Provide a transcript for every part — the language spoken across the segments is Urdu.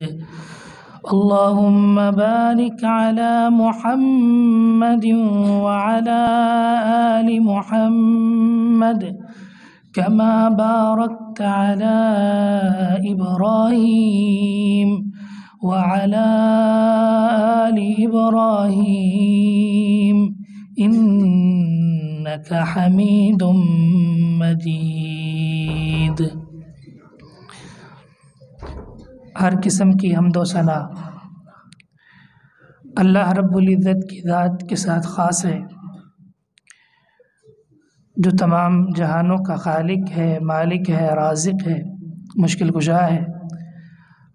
اللهم بارك على محمد وعلى آل محمد كما باركت على إبراهيم وعلى آل إبراهيم إنك حميد مجيد۔ ہر قسم کی حمد و ثنا اللہ رب العزت کی ذات کے ساتھ خاص ہے، جو تمام جہانوں کا خالق ہے، مالک ہے، رازق ہے، مشکل کشا ہے،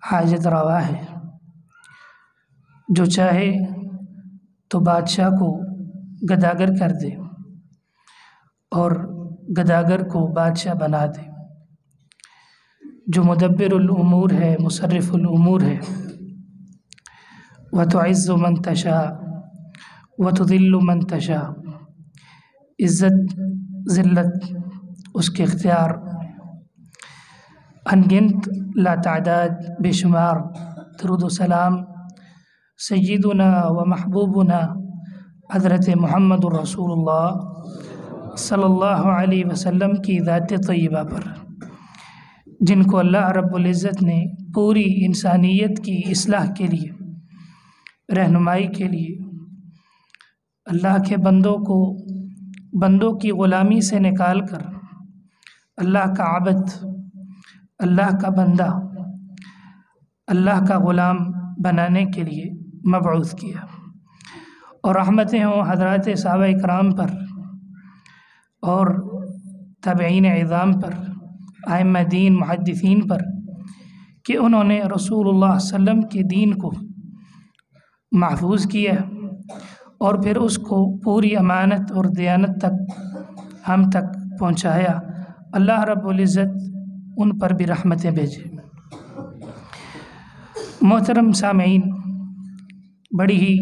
حاجت روا ہے۔ جو چاہے تو بادشاہ کو گداگر کر دے اور گداگر کو بادشاہ بنا دے۔ جو مدبر الامور ہے، مصرف الامور ہے۔ وتعز من تشاء وتذل من تشاء، عزت ذلت اس کے اختیار، انگنت لا تعداد بے شمار درود و سلام سیدنا و محبوبنا حضرت محمد الرسول اللہ صلی اللہ علیہ وسلم کی ذات طیبہ پر، جن کو اللہ رب العزت نے پوری انسانیت کی اصلاح کے لیے، رہنمائی کے لیے، اللہ کے بندوں کی غلامی سے نکال کر اللہ کا عبد، اللہ کا بندہ، اللہ کا غلام بنانے کے لیے مبعوث کیا۔ اور رحمتیں ہوں حضرات صحابہ اکرام پر اور تابعین اعظام پر، ائمہ دین محدثین پر، کہ انہوں نے رسول اللہ صلی اللہ علیہ وسلم کے دین کو محفوظ کیا اور پھر اس کو پوری امانت اور دیانت تک ہم تک پہنچایا۔ اللہ رب العزت ان پر بھی رحمتیں بھیجے۔ محترم سامعین، بڑی ہی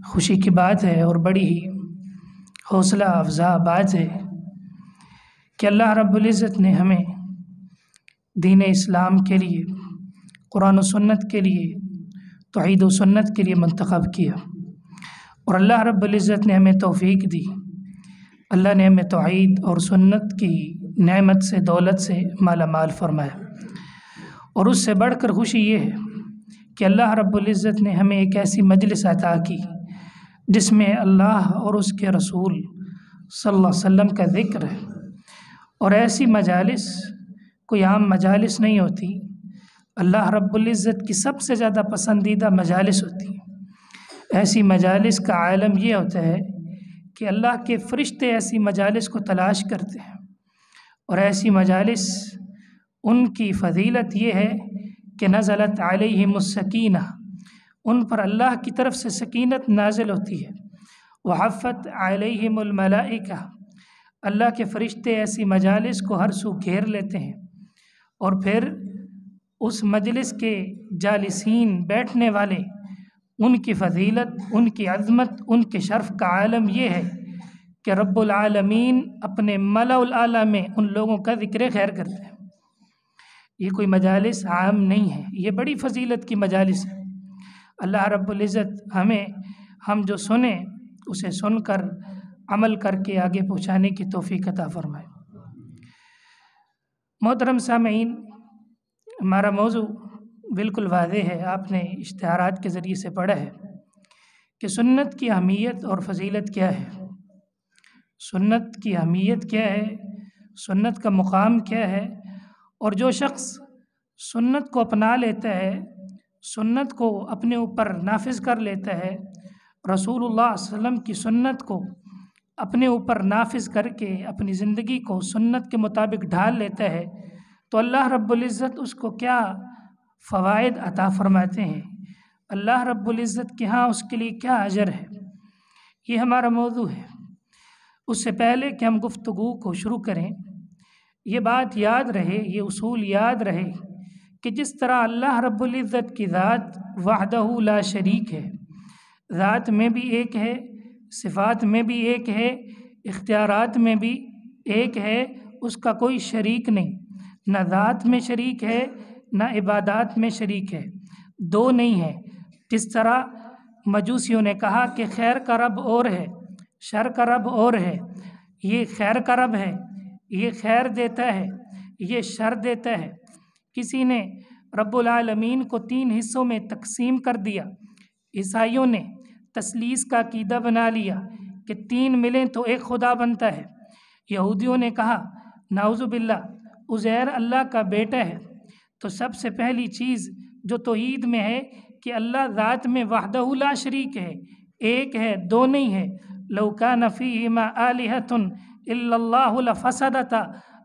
خوشی کی بات ہے اور بڑی ہی حوصلہ افزا بات ہے کہ اللہ رب العزت نے ہمیں دین اسلام کے لیے، قرآن و سنت کے لیے، توحید و سنت کے لیے منتخب کیا، اور اللہ رب العزت نے ہمیں توفیق دی۔ اللہ نے ہمیں توحید اور سنت کی نعمت سے، دولت سے مالا مال فرمایا، اور اس سے بڑھ کر خوشی یہ ہے کہ اللہ رب العزت نے ہمیں ایک ایسی مجلس عطا کی جس میں اللہ اور اس کے رسول صلی اللہ علیہ وسلم کا ذکر ہے۔ اور ایسی مجالس کوئی عام مجالس نہیں ہوتی، اللہ رب العزت کی سب سے زیادہ پسندیدہ مجالس ہوتی ہیں۔ ایسی مجالس کا عالم یہ ہوتا ہے کہ اللہ کے فرشتے ایسی مجالس کو تلاش کرتے ہیں، اور ایسی مجالس ان کی فضیلت یہ ہے کہ نزلت علیہم السکینہ، ان پر اللہ کی طرف سے سکینت نازل ہوتی ہے۔ وحفت علیہم الملائکہ، اللہ کے فرشتے ایسی مجالس کو ہر سو گھیر لیتے ہیں، اور پھر اس مجلس کے جالسین، بیٹھنے والے، ان کی فضیلت، ان کی عظمت، ان کے شرف کا عالم یہ ہے کہ رب العالمین اپنے ملأ الاعلیٰ میں ان لوگوں کا ذکر خیر کرتے ہیں۔ یہ کوئی مجالس عام نہیں ہے، یہ بڑی فضیلت کی مجالس ہے۔ اللہ رب العزت ہم جو سنیں اسے سن کر عمل کر کے آگے پہنچانے کی توفیق عطا فرمائے۔ محترم سامعین، ہمارا موضوع بالکل واضح ہے، آپ نے اشتہارات کے ذریعے سے پڑھا ہے کہ سنت کی اہمیت اور فضیلت کیا ہے، سنت کی اہمیت کیا ہے، سنت کا مقام کیا ہے، اور جو شخص سنت کو اپنا لیتا ہے، سنت کو اپنے اوپر نافذ کر لیتا ہے، رسول اللہ صلی اللہ علیہ وسلم کی سنت کو اپنے اوپر نافذ کر کے اپنی زندگی کو سنت کے مطابق ڈھال لیتا ہے، تو اللہ رب العزت اس کو کیا فوائد عطا فرماتے ہیں، اللہ رب العزت کے ہاں اس کے لیے کیا اجر ہے۔ یہ ہمارا موضوع ہے۔ اس سے پہلے کہ ہم گفتگو کو شروع کریں، یہ بات یاد رہے، یہ اصول یاد رہے کہ جس طرح اللہ رب العزت کی ذات وحدہ لا شریک ہے، ذات میں بھی ایک ہے، صفات میں بھی ایک ہے، اختیارات میں بھی ایک ہے، اس کا کوئی شریک نہیں، نہ ذات میں شریک ہے، نہ عبادات میں شریک ہے، دو نہیں ہے۔ جس طرح مجوسیوں نے کہا کہ خیر کا رب اور ہے، شر کا رب اور ہے، یہ خیر کا رب ہے، یہ خیر دیتا ہے، یہ شر دیتا ہے۔ کسی نے رب العالمین کو 3 حصوں میں تقسیم کر دیا۔ عیسائیوں نے تثلیث کا عقیدہ بنا لیا کہ 3 ملیں تو ایک خدا بنتا ہے۔ یہودیوں نے کہا نعوذ باللہ عزیر اللہ کا بیٹا ہے۔ تو سب سے پہلی چیز جو توحید میں ہے کہ اللہ ذات میں وحدہ لا شریک ہے، ایک ہے، دو نہیں ہے۔ لو کان فیہما آلہۃ الا اللہ لفسدتا،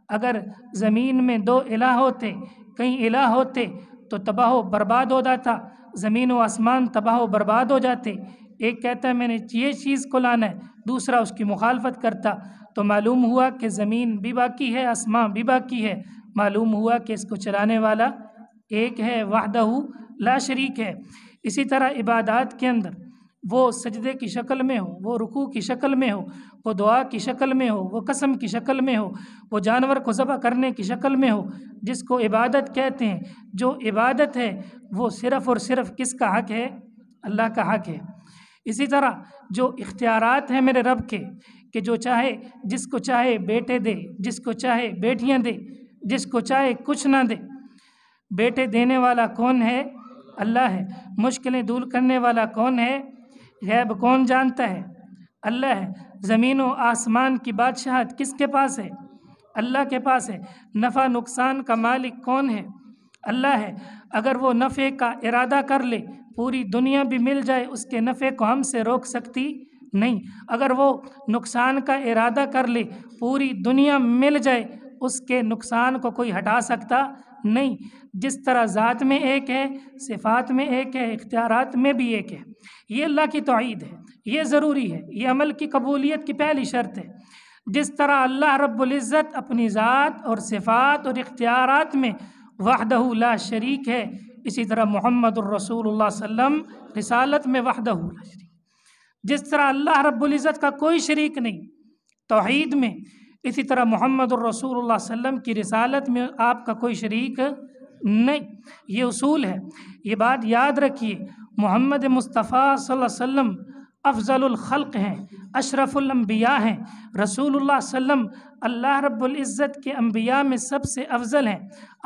اگر زمین میں 2 الہ ہوتے، کئی الہ ہوتے تو تباہ و برباد ہو جاتا، زمین و آسمان تباہ و برباد ہو جاتے۔ ایک کہتا ہے میں نے یہ چیز کو لانا ہے، دوسرا اس کی مخالفت کرتا، تو معلوم ہوا کہ زمین بھی باقی ہے، آسمان بھی باقی ہے۔ معلوم ہوا کہ اس کو چلانے والا ایک ہے، وحدہ لا شریک ہے۔ اسی طرح عبادات کے اندر وہ سجدے کی شکل میں ہو، وہ رکوع کی شکل میں ہو، وہ دعا کی شکل میں ہو، وہ قسم کی شکل میں ہو، وہ جانور کو ذبح کرنے کی شکل میں ہو، جس کو عبادت کہتے ہیں۔ جو عبادت ہے وہ صرف اور صرف کس کا حق ہے؟ اللہ کا حق ہے۔ اسی طرح جو اختیارات ہیں میرے رب کے، کہ جو چاہے جس کو چاہے بیٹے دے، جس کو چاہے بیٹیاں دے، جس کو چاہے کچھ نہ دے۔ بیٹے دینے والا کون ہے؟ اللہ ہے۔ مشکلیں دور کرنے والا کون ہے؟ غیب کون جانتا ہے؟ اللہ ہے۔ زمین و آسمان کی بادشاہت کس کے پاس ہے؟ اللہ کے پاس ہے۔ نفع نقصان کا مالک کون ہے؟ اللہ ہے۔ اگر وہ نفع کا ارادہ کر لے، پوری دنیا بھی مل جائے، اس کے نفع کو ہم سے روک سکتی نہیں۔ اگر وہ نقصان کا ارادہ کر لے، پوری دنیا مل جائے، اس کے نقصان کو کوئی ہٹا سکتا نہیں۔ جس طرح ذات میں ایک ہے، صفات میں ایک ہے، اختیارات میں بھی ایک ہے۔ یہ اللہ کی توحید ہے، یہ ضروری ہے، یہ عمل کی قبولیت کی پہلی شرط ہے۔ جس طرح اللہ رب العزت اپنی ذات اور صفات اور اختیارات میں وحدہ لا شریک ہے، اسی طرح محمد الرسول اللہ صلی اللہ علیہ وسلم رسالت میں وحدہ لا شریک۔ جس طرح اللہ رب العزت کا کوئی شریک نہیں توحید میں، اسی طرح محمد الرسول اللہ صلی اللہ علیہ وسلم کی رسالت میں آپ کا کوئی شریک نہیں۔ یہ اصول ہے، یہ بات یاد رکھیے۔ محمد مصطفیٰ صلی اللہ علیہ وسلم افضل الخلق ہیں، اشرف الانبیاء ہیں۔ رسول اللہ صلی اللہ علیہ وسلم اللہ رب العزت کے انبیاء میں سب سے افضل ہیں۔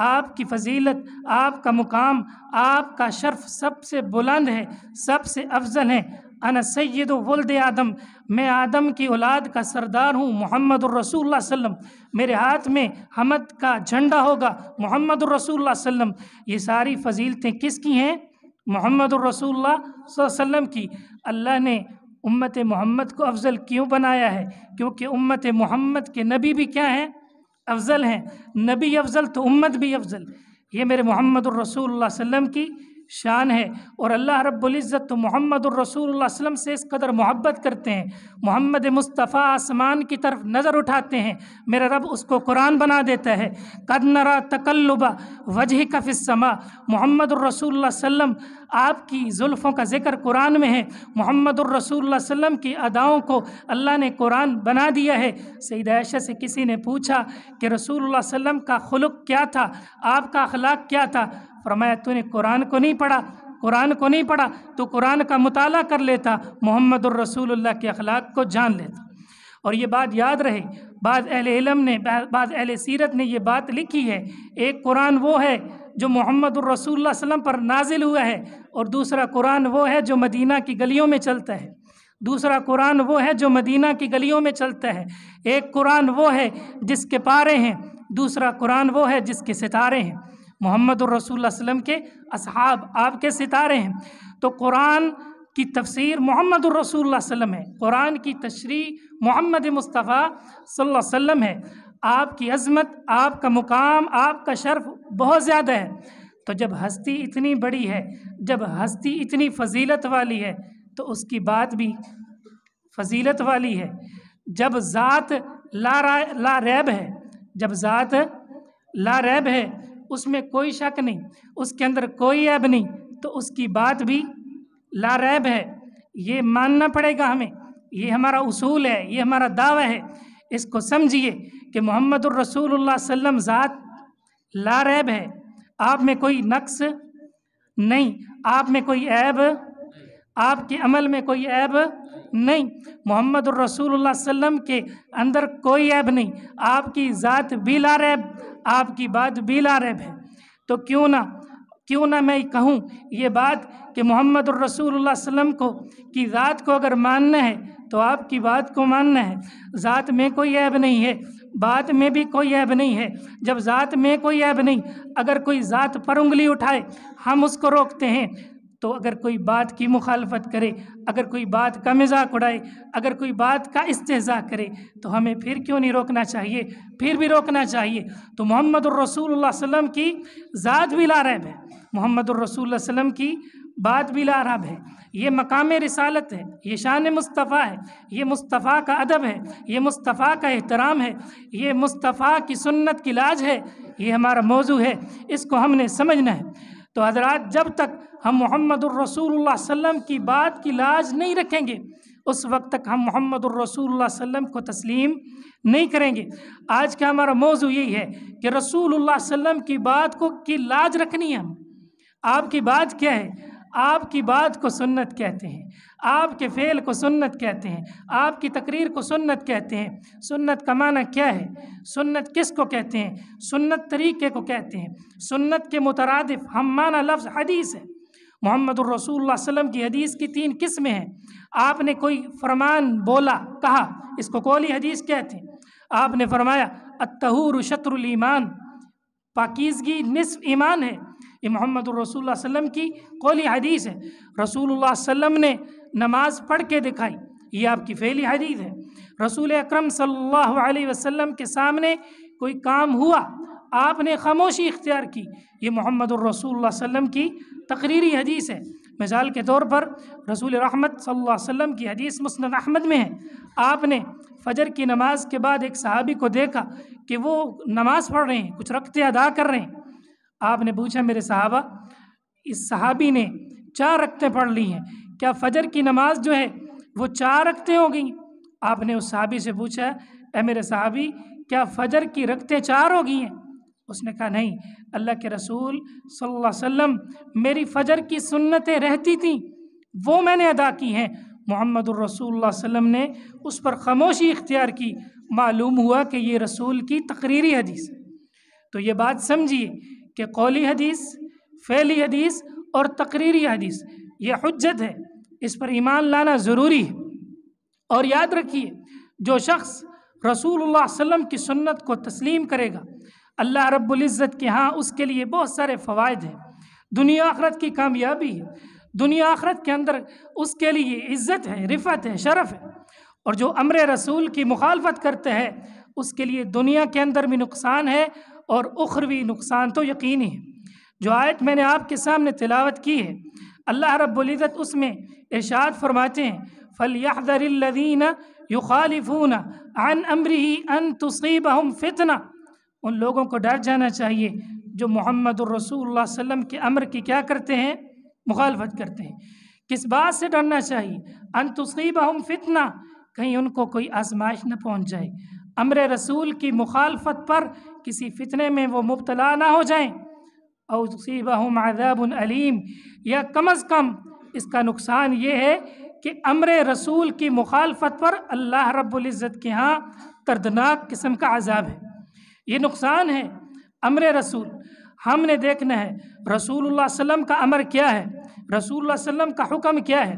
آپ کی فضیلت، آپ کا مقام، آپ کا شرف سب سے بلند ہے، سب سے افضل ہیں۔ انا سید ولد آدم، میں آدم کی اولاد کا سردار ہوں، محمد الرسول اللہ صلی اللہ علیہ وسلم۔ میرے ہاتھ میں حمد کا جھنڈا ہوگا، محمد الرسول اللہ صلی اللہ علیہ وسلم۔ یہ ساری فضیلتیں کس کی ہیں؟ محمد الرسول اللہ صلی اللہ علیہ وسلم کی۔ اللہ نے امت محمد کو افضل کیوں بنایا ہے؟ کیونکہ امت محمد کے نبی بھی کیا ہیں؟ افضل ہیں۔ نبی افضل تو امت بھی افضل۔ یہ میرے محمد الرسول اللہ صلی اللہ علیہ وسلم کی شان ہے۔ اور اللہ رب العزت تو محمد الرسول اللہ صلی اللہ علیہ وسلم سے اس قدر محبت کرتے ہیں، محمد مصطفیٰ آسمان کی طرف نظر اٹھاتے ہیں، میرا رب اس کو قرآن بنا دیتا ہے۔ قد نرى تقلب وجهك في السماء، محمد الرسول اللہ صلی اللہ علیہ وسلم آپ کی زلفوں کا ذکر قرآن میں ہے۔ محمد الرسول اللہ صلی اللہ علیہ وسلم کی اداؤں کو اللہ نے قرآن بنا دیا ہے۔ سیدہ عائشہ سے کسی نے پوچھا کہ رسول اللہ صلی اللہ علیہ وسلم کا خلق کیا تھا، آپ کا اخلاق کیا تھا؟ فرمایا تو نے قرآن کو نہیں پڑھا، قرآن کو نہیں پڑھا تو قرآن کا مطالعہ کر لیتا، محمد الرسول اللہ کے اخلاق کو جان لیتا۔ اور یہ بات یاد رہے، بعض اہل علم نے، بعض اہل سیرت نے یہ بات لکھی ہے، ایک قرآن وہ ہے جو محمد الرسول اللہ صلی اللہ علیہ وسلم پر نازل ہوا ہے، اور دوسرا قرآن وہ ہے جو مدینہ کی گلیوں میں چلتا ہے۔ دوسرا قرآن وہ ہے جو مدینہ کی گلیوں میں چلتا ہے۔ ایک قرآن وہ ہے جس کے پارے ہیں، دوسرا قرآن وہ ہے جس کے ستارے ہیں۔ محمد الرسول اللہ علیہ وسلم کے اصحاب آپ کے ستارے ہیں۔ تو قرآن کی تفسیر محمد الرسول اللہ صلی اللہ علیہ وسلم ہے، قرآن کی تشریح محمد مصطفیٰ صلی اللہ علیہ وسلم ہے۔ آپ کی عظمت، آپ کا مقام، آپ کا شرف بہت زیادہ ہے۔ تو جب ہستی اتنی بڑی ہے، جب ہستی اتنی فضیلت والی ہے، تو اس کی بات بھی فضیلت والی ہے۔ جب ذات لا ریب ہے، جب ذات لا ریب ہے، اس میں کوئی شک نہیں، اس کے اندر کوئی عیب نہیں، تو اس کی بات بھی لا ریب ہے۔ یہ ماننا پڑے گا ہمیں، یہ ہمارا اصول ہے، یہ ہمارا دعویٰ ہے۔ اس کو سمجھیے کہ محمد الرسول اللہ صلی اللہ علیہ وسلم ذات لا ریب ہے، آپ میں کوئی نقص نہیں، آپ میں کوئی عیب، آپ کے عمل میں کوئی عیب نہیں، محمد الرسول اللہ صلی اللہ علیہ وسلم کے اندر کوئی عیب نہیں، آپ کی ذات بھی لا ریب، آپ کی بات بھی لا ریب ہے۔ تو کیوں نہ میں کہوں یہ بات کہ محمد الرسول اللہ صلی اللہ علیہ وسلم کی ذات کو اگر ماننا ہے تو آپ کی بات کو ماننا ہے۔ ذات میں کوئی عیب نہیں ہے، بات میں بھی کوئی عیب نہیں ہے۔ جب ذات میں کوئی عیب نہیں، اگر کوئی ذات پر انگلی اٹھائے ہم اس کو روکتے ہیں، تو اگر کوئی بات کی مخالفت کرے، اگر کوئی بات کا مذاق اڑائے، اگر کوئی بات کا استہزاء کرے تو ہمیں پھر کیوں نہیں روکنا چاہیے؟ پھر بھی روکنا چاہیے۔ تو محمد الرسول اللہ صلی اللہ علیہ وسلم کی ذات بھی لا ریب ہے، محمد الرسول اللہ صلی اللہ علیہ وسلم کی بات بھی لا ریب ہے۔ یہ مقام رسالت ہے، یہ شان مصطفیٰ ہے، یہ مصطفیٰ کا ادب ہے، یہ مصطفیٰ کا احترام ہے، یہ مصطفیٰ کی سنت کی لاج ہے، یہ ہمارا موضوع ہے، اس کو ہم نے سمجھنا ہے۔ تو حضرات، جب تک ہم محمد الرسول اللہ صلی اللہ علیہ وسلم کی بات کی لاج نہیں رکھیں گے اس وقت تک ہم محمد الرسول اللہ صلی اللہ علیہ وسلم کو تسلیم نہیں کریں گے۔ آج کا ہمارا موضوع یہی ہے کہ رسول اللہ صلی اللہ علیہ وسلم کی بات کی لاج رکھنی ہے۔ ہم آپ کی بات کیا ہے؟ آپ کی بات کو سنت کہتے ہیں، آپ کے فعل کو سنت کہتے ہیں، آپ کی تقریر کو سنت کہتے ہیں۔ سنت کا معنی کیا ہے؟ سنت کس کو کہتے ہیں؟ سنت طریقے کو کہتے ہیں۔ سنت کے مترادف ہم معنی لفظ حدیث ہے۔ محمد الرسول اللہ صلی اللہ علیہ وسلم کی حدیث کی 3 قسمیں ہیں۔ آپ نے کوئی فرمان بولا، کہا، اس کو قولی حدیث کہتے ہیں۔ آپ نے فرمایا الطہور شطر الایمان، پاکیزگی نصف ایمان ہے، یہ محمد الرسول اللہ صلی اللہ علیہ وسلم کی قولی حدیث ہے۔ رسول اللہ صلی اللہ علیہ وسلم نے نماز پڑھ کے دکھائی، یہ آپ کی فعلی حدیث ہے۔ رسول اکرم صلی اللہ علیہ وسلم کے سامنے کوئی کام ہوا، آپ نے خاموشی اختیار کی، یہ محمد الرسول اللہ صلی اللہ علیہ وسلم کی تقریری حدیث ہے۔ مثال کے طور پر رسول رحمت صلی اللہ علیہ وسلم کی حدیث مسند احمد میں ہے، آپ نے فجر کی نماز کے بعد ایک صحابی کو دیکھا کہ وہ نماز پڑھ رہے ہیں، کچھ رکعتیں ادا کر رہے ہیں۔ آپ نے پوچھا میرے صحابہ، اس صحابی نے 4 رکعتیں پڑھ لی ہیں، کیا فجر کی نماز جو ہے وہ 4 رکعتیں ہو گئیں؟ آپ نے اس صحابی سے پوچھا، اے میرے صحابی، کیا فجر کی رکعتیں 4 ہو گئی ہیں؟ اس نے کہا نہیں، اللہ کے رسول صلی اللہ علیہ وسلم میری فجر کی سنتیں رہتی تھیں، وہ میں نے ادا کی ہیں۔ محمد الرسول اللہ صلی اللہ علیہ وسلم نے اس پر خاموشی اختیار کی، معلوم ہوا کہ یہ رسول کی تقریری حدیث ہے۔ تو یہ بات سمجھیے کہ قولی حدیث، فعلی حدیث اور تقریری حدیث یہ حجت ہے، اس پر ایمان لانا ضروری ہے۔ اور یاد رکھیے، جو شخص رسول اللہ صلی اللہ علیہ وسلم کی سنت کو تسلیم کرے گا، اللہ رب العزت کے ہاں اس کے لیے بہت سارے فوائد ہیں، دنیا آخرت کی کامیابی ہے، دنیا آخرت کے اندر اس کے لیے عزت ہے، رفعت ہے، شرف ہے۔ اور جو امر رسول کی مخالفت کرتے ہیں اس کے لیے دنیا کے اندر بھی نقصان ہے اور اخروی نقصان تو یقینی ہے۔ جو آیت میں نے آپ کے سامنے تلاوت کی ہے، اللہ رب العزت اس میں ارشاد فرماتے ہیں فَلْيَحْذَرِ الَّذِينَ يُخَالِفُونَ عَنْ أَمْرِهِ أَن تُصِيبَهُمْ فِتْنَةٌ، ان لوگوں کو ڈر جانا چاہیے جو محمد الرسول اللہ صلی اللہ علیہ وسلم کے امر کی کیا کرتے ہیں؟ مخالفت کرتے ہیں۔ کس بات سے ڈرنا چاہیے؟ ان تصیبہم فتنہ، کہیں ان کو کوئی آزمائش نہ پہنچ جائے، امر رسول کی مخالفت پر کسی فتنے میں وہ مبتلا نہ ہو جائیں، او تصیبہم عذاب علیم، یا کم از کم اس کا نقصان یہ ہے کہ امر رسول کی مخالفت پر اللہ رب العزت کے ہاں دردناک قسم کا عذاب ہے۔ یہ نقصان ہے امر رسول۔ ہم نے دیکھنا ہے رسول اللہ صلی اللہ علیہ وسلم کا امر کیا ہے، رسول اللہ صلی اللہ علیہ وسلم کا حکم کیا ہے۔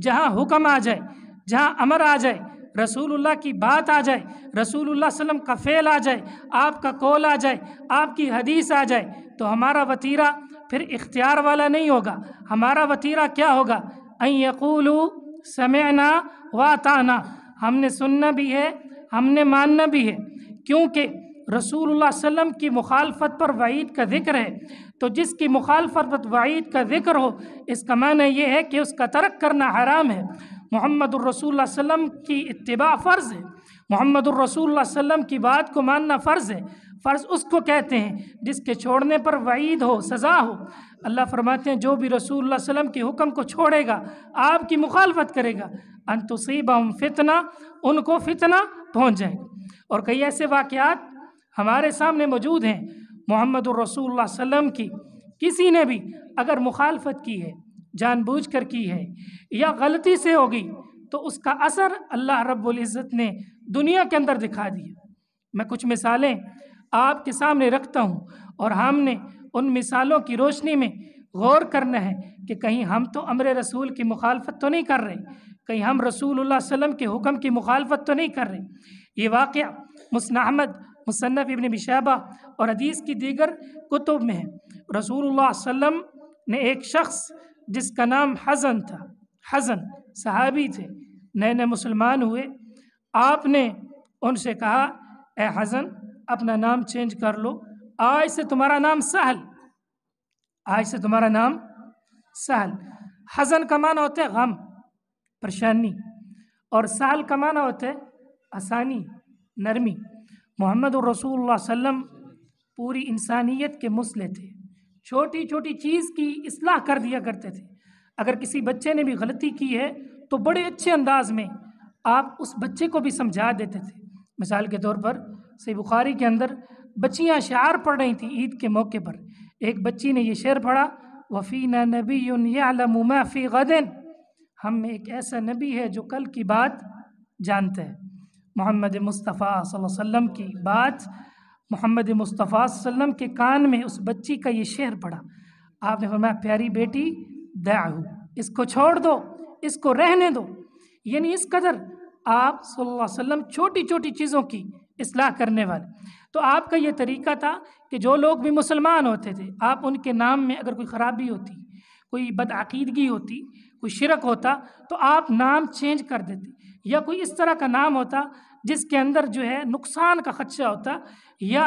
جہاں حکم آ جائے، جہاں امر آ جائے، رسول اللہ کی بات آ جائے، رسول اللہ صلی اللہ علیہ وسلم کا فعل آ جائے، آپ کا قول آ جائے، آپ کی حدیث آ جائے، تو ہمارا وتیرہ پھر اختیار والا نہیں ہوگا۔ ہمارا وتیرہ کیا ہوگا؟ ان یقولوا سمعنا واطعنا، ہم نے سننا بھی ہے، ہم نے ماننا بھی ہے، کیونکہ رسول اللہ صلی اللہ علیہ وسلم کی مخالفت پر وعید کا ذکر ہے۔ تو جس کی مخالفت پر وعید کا ذکر ہو، اس کا معنی یہ ہے کہ اس کا ترک کرنا حرام ہے۔ محمد الرسول اللہ صلی اللہ علیہ وسلم کی اتباع فرض ہے، محمد الرسول اللہ صلی اللہ علیہ وسلم کی بات کو ماننا فرض ہے۔ فرض اس کو کہتے ہیں جس کے چھوڑنے پر وعید ہو، سزا ہو۔ اللہ فرماتے ہیں جو بھی رسول اللہ صلی اللہ علیہ وسلم کے حکم کو چھوڑے گا، آپ کی مخالفت کرے گا، ان تصیبہم فتنہ، ان کو فتنہ پہنچ جائے گا۔ اور کئی ایسے واقعات ہمارے سامنے موجود ہیں، محمد الرسول صلی اللہ علیہ وسلم کی کسی نے بھی اگر مخالفت کی ہے، جان بوجھ کر کی ہے یا غلطی سے ہوگی، تو اس کا اثر اللہ رب العزت نے دنیا کے اندر دکھا دیا۔ میں کچھ مثالیں آپ کے سامنے رکھتا ہوں، اور ہم نے ان مثالوں کی روشنی میں غور کرنا ہے کہ کہیں ہم تو امر رسول کی مخالفت تو نہیں کر رہے، کہیں ہم رسول اللہ صلی اللہ علیہ وسلم کے حکم کی مخالفت تو نہیں کر رہے۔ یہ واقعہ مسند احمد، مصنف ابن ابی شیبہ اور حدیث کی دیگر کتب میں ہے۔ رسول اللہ صلی اللہ علیہ وسلم نے ایک شخص جس کا نام حزن تھا، حزن صحابی تھے، نئے نئے مسلمان ہوئے، آپ نے ان سے کہا اے حزن اپنا نام چینج کر لو، آج سے تمہارا نام سہل، آج سے تمہارا نام سہل۔ حزن کا معنی ہوتا ہے غم، پریشانی، اور سہل کا معنی ہوتا ہے آسانی، نرمی۔ محمد الرسول اللہ صلی اللہ علیہ وسلم پوری انسانیت کے مصلح تھے، چھوٹی چھوٹی چیز کی اصلاح کر دیا کرتے تھے۔ اگر کسی بچے نے بھی غلطی کی ہے تو بڑے اچھے انداز میں آپ اس بچے کو بھی سمجھا دیتے تھے۔ مثال کے طور پر صحیح بخاری کے اندر بچیاں شعار پڑھ رہی تھیں عید کے موقع پر، ایک بچی نے یہ شعر پڑھا وَفِينَا نَبِيٌّ يَعْلَمُ مَا فِي غَدٍ، ہم میں ایک ایسا نبی ہے جو کل کی بات جانتا ہے۔ محمد مصطفیٰ صلی اللہ علیہ وسلم کی بات محمد مصطفیٰ صلی اللہ علیہ وسلم کے کان میں اس بچی کا یہ شعر پڑھا، آپ نے فرمایا پیاری بیٹی دعہو، اس کو چھوڑ دو، اس کو رہنے دو۔ یعنی اس قدر آپ صلی اللہ علیہ وسلم چھوٹی چھوٹی چیزوں کی اصلاح کرنے والے۔ تو آپ کا یہ طریقہ تھا کہ جو لوگ بھی مسلمان ہوتے تھے آپ ان کے نام میں اگر کوئی خرابی ہوتی، کوئی بدعقیدگی ہوتی، کوئی شرک ہوتا، تو آپ نام چینج کر دیتے، یا کوئی اس طرح کا نام ہوتا جس کے اندر جو ہے نقصان کا خدشہ ہوتا یا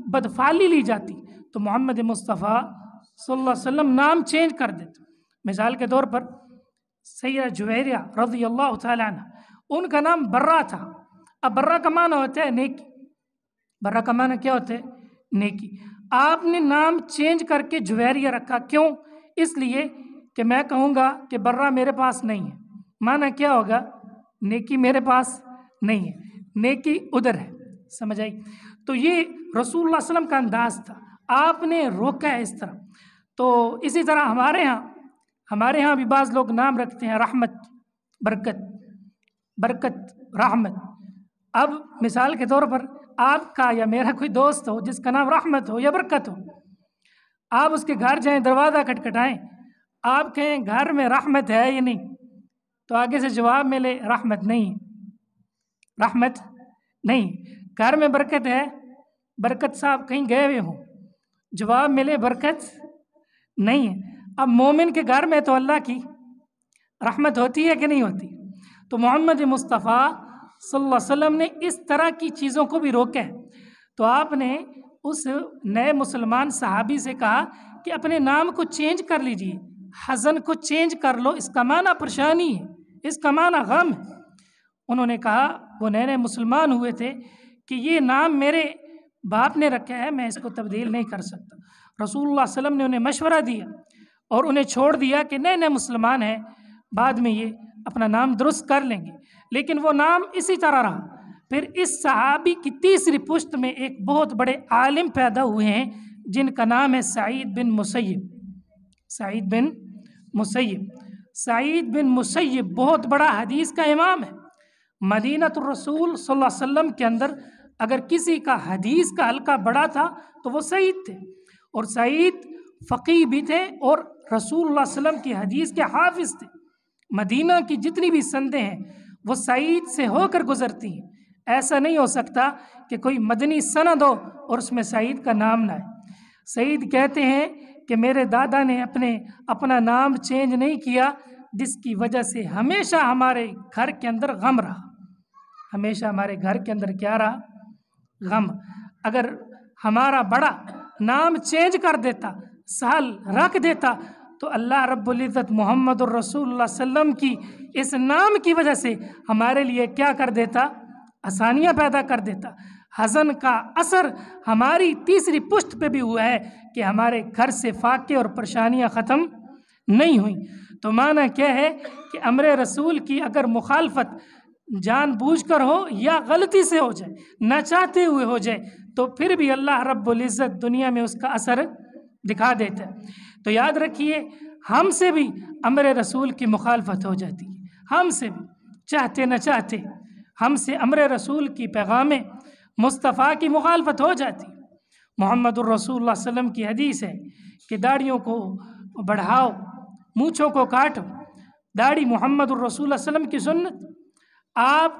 بدفعلی لی جاتی، تو محمد مصطفیٰ صلی اللہ علیہ وسلم نام چینج کر دیتے۔ مثال کے طور پر سیدہ جویریہ رضی اللہ تعالیٰ عنہ، ان کا نام برہ تھا۔ اب برہ کا معنی ہوتا ہے نیکی، برہ کا معنی کیا ہوتا ہے؟ نیکی۔ آپ نے نام چینج کر کے جویریہ رکھا، کیوں؟ اس لیے کہ میں کہوں گا کہ برہ میرے پاس نہیں ہے، معنی کیا ہوگا؟ نیکی میرے پاس نہیں ہے، نیکی ادھر ہے، سمجھ آئی؟ تو یہ رسول اللہ صلی اللہ علیہ وسلم کا انداز تھا، آپ نے روکا ہے اس طرح۔ تو اسی طرح ہمارے ہاں بھی بعض لوگ نام رکھتے ہیں رحمت، برکت، برکت، رحمت۔ اب مثال کے طور پر آپ کا یا میرا کوئی دوست ہو جس کا نام رحمت ہو یا برکت ہو، آپ اس کے گھر جائیں، دروازہ کھٹکھٹائیں، آپ کہیں گھر میں رحمت ہے یا نہیں، تو آگے سے جواب ملے رحمت نہیں، رحمت نہیں۔ گھر میں برکت ہے، برکت صاحب کہیں گئے ہوئے ہوں، جواب ملے برکت نہیں ہے۔ اب مومن کے گھر میں تو اللہ کی رحمت ہوتی ہے کہ نہیں ہوتی؟ تو محمد مصطفیٰ صلی اللہ علیہ وسلم نے اس طرح کی چیزوں کو بھی روکا ہے۔ تو آپ نے اس نئے مسلمان صحابی سے کہا کہ اپنے نام کو چینج کر لیجئے، حزن کو چینج کر لو، اس کا معنی پریشانی ہے، اس کا معنی غم ہے۔ انہوں نے کہا، وہ نئے نئے مسلمان ہوئے تھے، کہ یہ نام میرے باپ نے رکھا ہے، میں اس کو تبدیل نہیں کر سکتا۔ رسول اللہ صلی اللہ علیہ وسلم نے انہیں مشورہ دیا اور انہیں چھوڑ دیا کہ نئے نئے مسلمان ہیں، بعد میں یہ اپنا نام درست کر لیں گے، لیکن وہ نام اسی طرح رہا۔ پھر اس صحابی کی تیسری پشت میں ایک بہت بڑے عالم پیدا ہوئے ہیں جن کا نام ہے سعید بن مسیب۔ سعید بن مسیب، سعید بن مسیب بہت بڑا حدیث کا امام ہے۔ مدینۃ الرسول صلی اللہ علیہ وسلم کے اندر اگر کسی کا حدیث کا حلقہ بڑا تھا تو وہ سعید تھے، اور سعید فقیہ بھی تھے اور رسول اللہ صلی اللہ علیہ وسلم کی حدیث کے حافظ تھے۔ مدینہ کی جتنی بھی سندیں ہیں وہ سعید سے ہو کر گزرتی ہیں، ایسا نہیں ہو سکتا کہ کوئی مدنی سند ہو اور اس میں سعید کا نام نہ ہے۔ سعید کہتے ہیں کہ میرے دادا نے اپنا نام چینج نہیں کیا، جس کی وجہ سے ہمیشہ ہمارے گھر کے اندر غم رہا، ہمیشہ ہمارے گھر کے اندر کیا رہا؟ غم۔ اگر ہمارا بڑا نام چینج کر دیتا، سہل رکھ دیتا، تو اللہ رب العزت محمد الرسول اللہ صلی اللہ علیہ وسلم کی اس نام کی وجہ سے ہمارے لیے کیا کر دیتا؟ آسانیاں پیدا کر دیتا۔ حزن کا اثر ہماری تیسری پشت پہ بھی ہوا ہے کہ ہمارے گھر سے فاقے اور پریشانیاں ختم نہیں ہوئیں۔ تو معنی کیا ہے کہ امر رسول کی اگر مخالفت جان بوجھ کر ہو یا غلطی سے ہو جائے، نہ چاہتے ہوئے ہو جائے، تو پھر بھی اللہ رب العزت دنیا میں اس کا اثر دکھا دیتا ہے۔ تو یاد رکھیے ہم سے بھی امر رسول کی مخالفت ہو جاتی ہے، ہم سے بھی چاہتے نہ چاہتے ہم سے امر رسول کی پیغام مصطفیٰ کی مخالفت ہو جاتی ہے۔ محمد الرسول اللہ علیہ وسلم کی حدیث ہے کہ داڑھیوں کو بڑھاؤ، مونچھوں کو کاٹو۔ داڑھی محمد الرسول اللہ علیہ وسلم کی سنت، آپ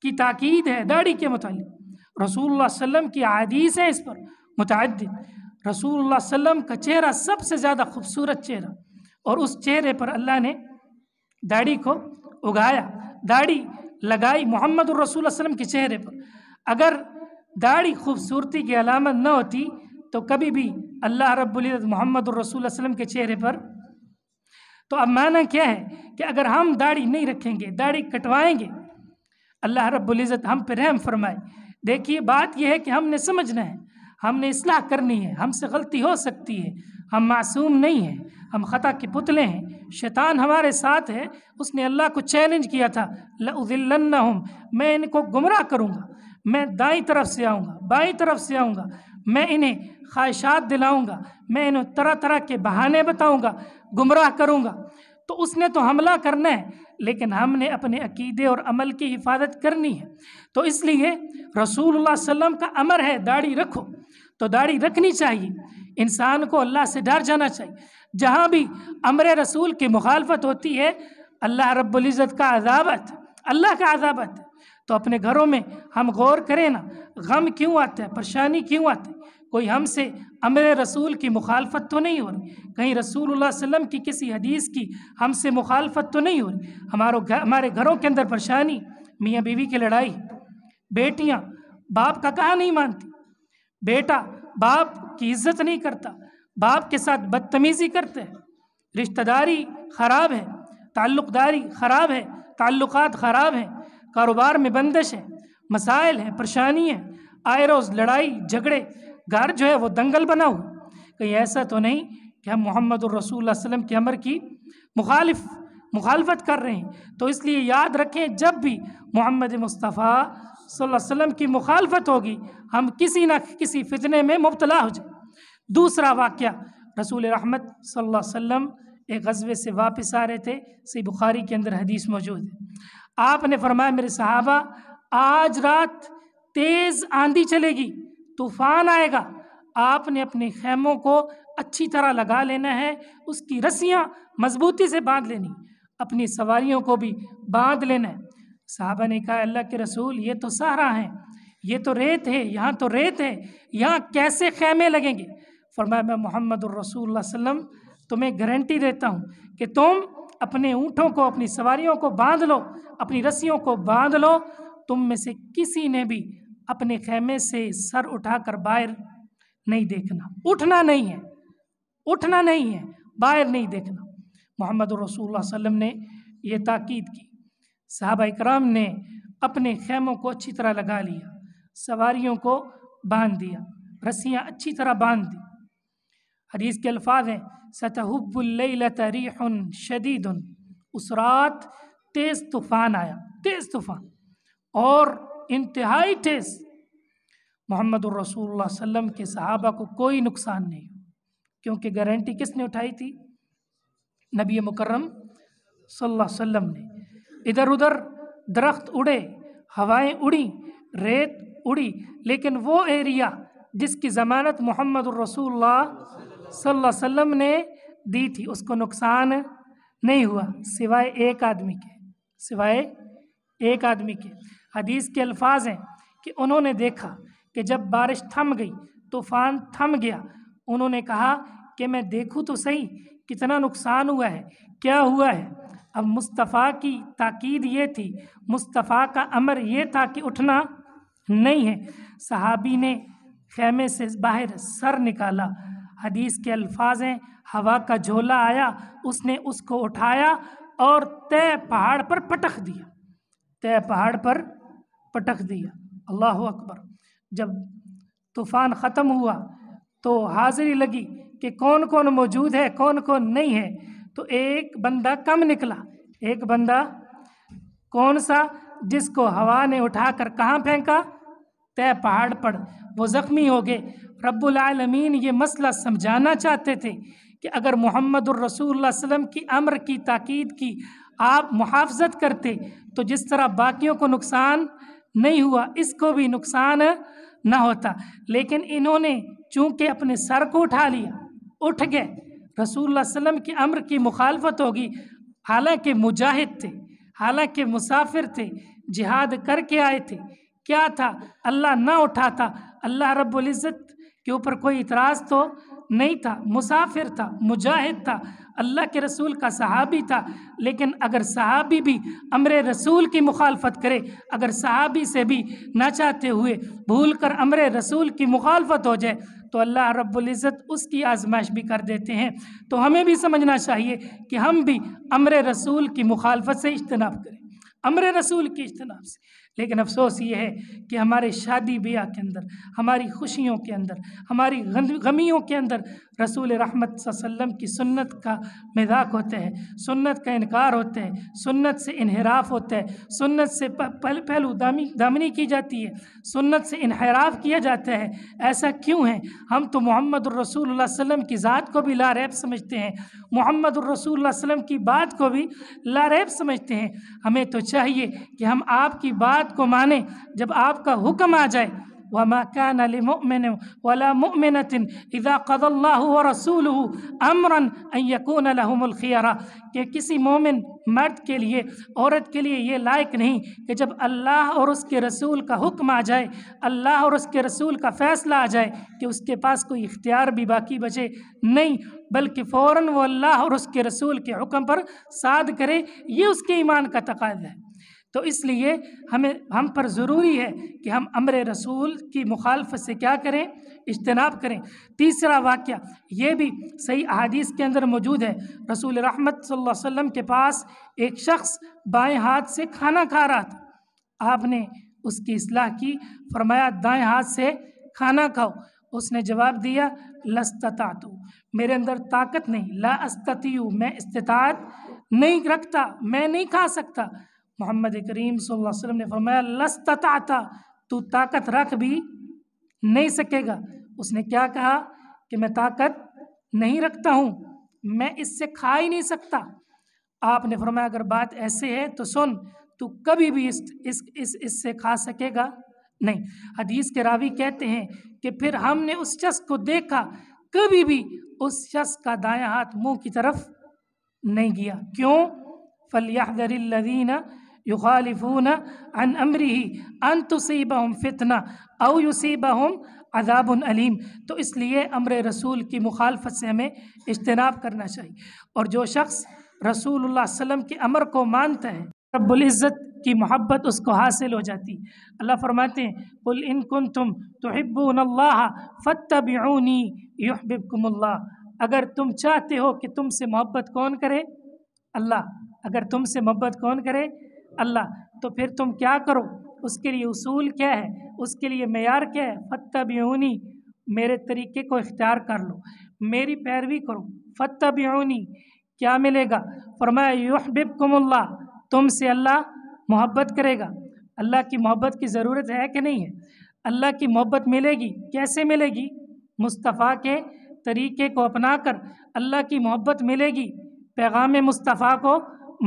کی تاکید ہے داڑھی کے متعلق۔ رسول اللہ صلی اللہ علیہ وسلم کی احادیث ہیں اس پر متعدد۔ رسول اللہ صلی اللہ علیہ وسلم کا چہرہ سب سے زیادہ خوبصورت چہرہ، اور اس چہرے پر اللہ نے داڑھی کو اگایا، داڑھی لگائی محمد الرسول صلی اللہ علیہ وسلم کے چہرے پر۔ اگر داڑھی خوبصورتی کی علامت نہ ہوتی تو کبھی بھی اللہ رب العزت محمد الرسول صلی اللہ علیہ وسلم کے چہرے پر، تو اب معنی کیا ہے کہ اگر ہم داڑھی نہیں رکھیں گے، داڑھی کٹوائیں گے، اللہ رب العزت ہم پہ رحم فرمائے۔ دیکھیے بات یہ ہے کہ ہم نے سمجھنا ہے، ہم نے اصلاح کرنی ہے، ہم سے غلطی ہو سکتی ہے، ہم معصوم نہیں ہیں، ہم خطا کے پتلے ہیں، شیطان ہمارے ساتھ ہے۔ اس نے اللہ کو چیلنج کیا تھا، لَأُضِلَّنَّهُمْ، میں ان کو گمراہ کروں گا، میں دائیں طرف سے آؤں گا، بائیں طرف سے آؤں گا، میں انہیں خواہشات دلاؤں گا، میں انہیں طرح طرح کے بہانے بتاؤں گا، گمراہ کروں گا۔ تو اس نے تو حملہ کرنا ہے، لیکن ہم نے اپنے عقیدے اور عمل کی حفاظت کرنی ہے۔ تو اس لیے رسول اللہ صلی اللہ علیہ وسلم کا امر ہے داڑھی رکھو، تو داڑھی رکھنی چاہیے۔ انسان کو اللہ سے ڈر جانا چاہیے۔ جہاں بھی امر رسول کی مخالفت ہوتی ہے اللہ رب العزت کا عذاب آتا ہے، اللہ کا عذاب آتا ہے۔ تو اپنے گھروں میں ہم غور کریں نا، غم کیوں آتا ہے، پریشانی کیوں آتا ہے؟ کوئی ہم سے امر رسول کی مخالفت تو نہیں ہو رہی، کہیں رسول اللہ صلی اللہ علیہ وسلم کی کسی حدیث کی ہم سے مخالفت تو نہیں ہو رہی۔ ہمارے گھروں کے اندر پریشانی، میاں بیوی کی لڑائی، بیٹیاں باپ کا کہا نہیں مانتی، بیٹا باپ کی عزت نہیں کرتا، باپ کے ساتھ بدتمیزی کرتے ہیں، رشتہ داری خراب ہے، تعلق داری خراب ہے، تعلقات خراب ہیں، کاروبار میں بندش ہے، مسائل ہیں، پریشانی ہے، آئے روز لڑائی جھگڑے، گھر جو ہے وہ دنگل بنا ہوا۔ کہیں ایسا تو نہیں کہ ہم محمد الرسول اللہ صلی اللہ علیہ وسلم کے امر کی مخالفت کر رہے ہیں؟ تو اس لیے یاد رکھیں جب بھی محمد مصطفیٰ صلی اللہ علیہ وسلم کی مخالفت ہوگی ہم کسی نہ کسی فتنے میں مبتلا ہو جائیں۔ دوسرا واقعہ، رسول رحمت صلی اللہ علیہ وسلم ایک غزوے سے واپس آ رہے تھے، صحیح بخاری کے اندر حدیث موجود ہے۔ آپ نے فرمایا میرے صحابہ آج رات تیز آندھی چلے گی، طوفان آئے گا، آپ نے اپنے خیموں کو اچھی طرح لگا لینا ہے، اس کی رسیاں مضبوطی سے باندھ لینی، اپنی سواریوں کو بھی باندھ لینا ہے۔ صحابہ نے کہا اللہ کے رسول یہ تو صحرا ہیں، یہ تو ریت ہے، یہاں تو ریت ہے، یہاں کیسے خیمے لگیں گے؟ فرمایا میں محمد الرسول اللہ صلی اللہ علیہ وسلم تمہیں گارنٹی دیتا ہوں کہ تم اپنے اونٹوں کو، اپنی سواریوں کو باندھ لو، اپنی رسیوں کو باندھ لو، تم میں سے کسی نے بھی اپنے خیمے سے سر اٹھا کر باہر نہیں دیکھنا، اٹھنا نہیں ہے، اٹھنا نہیں ہے، باہر نہیں دیکھنا۔ محمد الرسول اللہ صلی اللہ علیہ وسلم نے یہ تاکید کی۔ صحابہ اکرام نے اپنے خیموں کو اچھی طرح لگا لیا، سواریوں کو باندھ دیا، رسیاں اچھی طرح باندھ دی۔ حدیث کے الفاظ ہیں سَتَهُبُّ اللَّيْلَةَ رِيحٌ شَدِيدٌ، اس رات تیز طوفان آیا، تیز طوفان اور انتہائی تیز۔ محمد الرسول اللہ صلی اللہ علیہ وسلم کے صحابہ کو کوئی نقصان نہیں، کیونکہ گارنٹی کس نے اٹھائی تھی؟ نبی مکرم صلی اللہ علیہ وسلم نے۔ ادھر ادھر درخت اڑے، ہوائیں اڑی، ریت اڑی، لیکن وہ ایریا جس کی ضمانت محمد الرسول اللہ صلی اللہ علیہ وسلم نے دی تھی اس کو نقصان نہیں ہوا، سوائے ایک آدمی کے، سوائے ایک آدمی کے۔ حدیث کے الفاظ ہیں کہ انہوں نے دیکھا کہ جب بارش تھم گئی، طوفان تھم گیا، انہوں نے کہا کہ میں دیکھوں تو صحیح کتنا نقصان ہوا ہے، کیا ہوا ہے۔ اب مصطفیٰ کی تاکید یہ تھی، مصطفیٰ کا امر یہ تھا کہ اٹھنا نہیں ہے۔ صحابی نے خیمے سے باہر سر نکالا، حدیث کے الفاظ ہیں ہوا کا جھولا آیا، اس نے اس کو اٹھایا اور طے پہاڑ پر پٹخ دیا، طے پہاڑ پر پٹخ دیا۔ اللہ اکبر۔ جب طوفان ختم ہوا تو حاضری لگی کہ کون کون موجود ہے، کون کون نہیں ہے، تو ایک بندہ کم نکلا۔ ایک بندہ کون سا؟ جس کو ہوا نے اٹھا کر کہاں پھینکا؟ طے پہاڑ پر، وہ زخمی ہو گئے۔ رب العالمین یہ مسئلہ سمجھانا چاہتے تھے کہ اگر محمد الرسول اللہ علیہ وسلم کی امر کی تاکید کی آپ محافظت کرتے تو جس طرح باقیوں کو نقصان نہیں ہوا اس کو بھی نقصان نہ ہوتا، لیکن انہوں نے چونکہ اپنے سر کو اٹھا لیا، اٹھ گئے، رسول اللہ صلی اللہ علیہ وسلم کی امر کی مخالفت ہوگی، حالانکہ مجاہد تھے، حالانکہ مسافر تھے، جہاد کر کے آئے تھے، کیا تھا؟ اللہ نہ اٹھاتا، اللہ رب العزت کے اوپر کوئی اعتراض تو نہیں تھا، مسافر تھا، مجاہد تھا، اللہ کے رسول کا صحابی تھا، لیکن اگر صحابی بھی امر رسول کی مخالفت کرے، اگر صحابی سے بھی نہ چاہتے ہوئے بھول کر امر رسول کی مخالفت ہو جائے تو اللہ رب العزت اس کی آزمائش بھی کر دیتے ہیں۔ تو ہمیں بھی سمجھنا چاہیے کہ ہم بھی امر رسول کی مخالفت سے اجتناب کریں، امر رسول کی اجتناب سے۔ لیکن افسوس یہ ہے کہ ہمارے شادی بیاہ کے اندر، ہماری خوشیوں کے اندر، ہماری غمیوں کے اندر رسول رحمت صلی اللہ علیہ وسلم کی سنت کا مذاق ہوتا ہے، سنت کا انکار ہوتا ہے، سنت سے انحراف ہوتا ہے، سنت سے پہلو دامنی کی جاتی ہے، سنت سے انحراف کیا جاتا ہے۔ ایسا کیوں ہے؟ ہم تو محمد الرسول اللہ صلی اللہ علیہ وسلم کی ذات کو بھی لا ریب سمجھتے ہیں، محمد الرسول اللہ صلی اللہ علیہ وسلم کی بات کو بھی لا ریب سمجھتے ہیں۔ ہمیں تو چاہیے کہ ہم آپ کی بات کو مانیں جب آپ کا حکم آ جائے، وَمَا كَانَ لِمُؤْمِنٍ وَلَا مُؤْمِنَةٍ إِذَا قَضَى اللَّهُ وَرَسُولُهُ أَمْرًا أَن يَكُونَ لَهُمُ الْخِيَرَةُ، کہ کسی مومن مرد کے لیے، عورت کے لیے یہ لائق نہیں کہ جب اللہ اور اس کے رسول کا حکم آ جائے، اللہ اور اس کے رسول کا فیصلہ آ جائے کہ اس کے پاس کوئی اختیار بھی باقی بچے نہیں، بلکہ فوراً وہ اللہ اور اس کے رسول کے حکم پر صاد کرے۔ یہ اس کے ایمان کا تقاضا ہے۔ تو اس لیے ہم پر ضروری ہے کہ ہم امر رسول کی مخالفت سے کیا کریں؟ اجتناب کریں۔ تیسرا واقعہ یہ بھی صحیح احادیث کے اندر موجود ہے، رسول رحمت صلی اللہ علیہ وسلم کے پاس ایک شخص بائیں ہاتھ سے کھانا کھا رہا تھا، آپ نے اس کی اصلاح کی، فرمایا دائیں ہاتھ سے کھانا کھاؤ۔ اس نے جواب دیا لستطعت، میرے اندر طاقت نہیں، لا استطیع، میں استطاعت نہیں رکھتا، میں نہیں کھا سکتا۔ محمد کریم صلی اللہ علیہ وسلم نے فرمایا لستطعت، تو طاقت رکھ بھی نہیں سکے گا۔ اس نے کیا کہا کہ میں طاقت نہیں رکھتا ہوں، میں اس سے کھا ہی نہیں سکتا۔ آپ نے فرمایا اگر بات ایسے ہے تو سن، تو کبھی بھی اس سے کھا سکے گا نہیں۔ حدیث کے راوی کہتے ہیں کہ پھر ہم نے اس شخص کو دیکھا، کبھی بھی اس شخص کا دایاں ہاتھ منہ کی طرف نہیں گیا۔ کیوں؟ فَلْيَحْذَرِ الَّذِينَ يُخَالِفُونَ عَنْ أَمْرِهِ أَن تُصِيبَهُمْ فِتْنَةٌ أَوْ يُصِيبَهُمْ عَذَابٌ أَلِيمٌ۔ تو اس لیے امر رسول کی مخالفت سے ہمیں اجتناب کرنا چاہیے، اور جو شخص رسول اللہ صلی اللہ علیہ وسلم کے امر کو مانتا ہے رب العزت کی محبت اس کو حاصل ہو جاتی۔ اللہ فرماتے ہیں قُلْ إِن كُنتُمْ تُحِبُّونَ اللَّهَ فَاتَّبِعُونِي يُحْبِبْكُمُ اللَّهُ، اگر تم چاہتے ہو کہ تم سے محبت کون کرے؟ اللہ۔ اگر تم سے محبت کون کرے؟ اللہ۔ تو پھر تم کیا کرو؟ اس کے لیے اصول کیا ہے؟ اس کے لیے معیار کیا ہے؟ فَاتَّبِعُونِی، میرے طریقے کو اختیار کر لو، میری پیروی کرو۔ فَاتَّبِعُونِی، کیا ملے گا؟ فرمایا یحببکم اللہ، تم سے اللہ محبت کرے گا۔ اللہ کی محبت کی ضرورت ہے کہ نہیں ہے؟ اللہ کی محبت ملے گی، کیسے ملے گی؟ مصطفیٰ کے طریقے کو اپنا کر اللہ کی محبت ملے گی، پیغام مصطفیٰ کو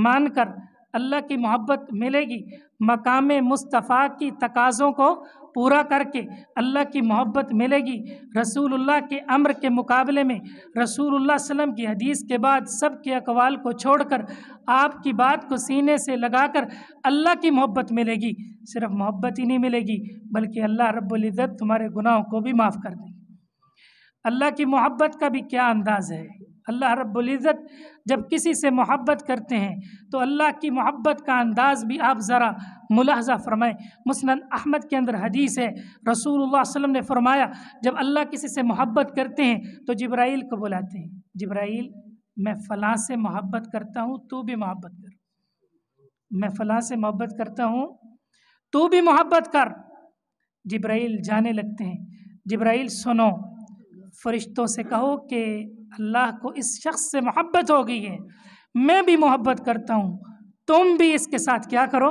مان کر اللہ کی محبت ملے گی، مقام مصطفیٰ کی تقاضوں کو پورا کر کے اللہ کی محبت ملے گی، رسول اللہ کے امر کے مقابلے میں رسول اللہ صلی اللہ علیہ وسلم کی حدیث کے بعد سب کے اقوال کو چھوڑ کر آپ کی بات کو سینے سے لگا کر اللہ کی محبت ملے گی۔ صرف محبت ہی نہیں ملے گی بلکہ اللہ رب العزت تمہارے گناہوں کو بھی معاف کر دیں گے۔ اللہ کی محبت کا بھی کیا انداز ہے؟ اللہ رب العزت جب کسی سے محبت کرتے ہیں تو اللہ کی محبت کا انداز بھی آپ ذرا ملاحظہ فرمائیں۔ مسند احمد کے اندر حدیث ہے، رسول اللہ صلی اللہ علیہ وسلم نے فرمایا جب اللہ کسی سے محبت کرتے ہیں تو جبرائیل کو بلاتے ہیں، جبرائیل میں فلاں سے محبت کرتا ہوں تو بھی محبت کر، میں فلاں سے محبت کرتا ہوں تو بھی محبت کر۔ جبرائیل جانے لگتے ہیں، جبرائیل سنو، فرشتوں سے کہو کہ اللہ کو اس شخص سے محبت ہو گئی ہے، میں بھی محبت کرتا ہوں، تم بھی اس کے ساتھ کیا کرو؟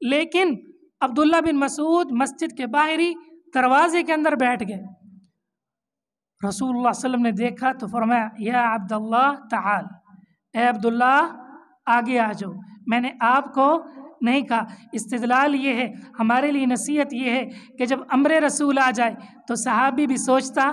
لیکن عبداللہ بن مسعود مسجد کے باہری دروازے کے اندر بیٹھ گئے۔ رسول اللہ صلی اللہ علیہ وسلم نے دیکھا تو فرمایا یا عبداللہ تعال، اے عبداللہ آگے آ جاؤ، میں نے آپ کو نہیں کہا۔ استدلال یہ ہے، ہمارے لیے نصیحت یہ ہے کہ جب امر رسول آ جائے تو صحابی بھی سوچتا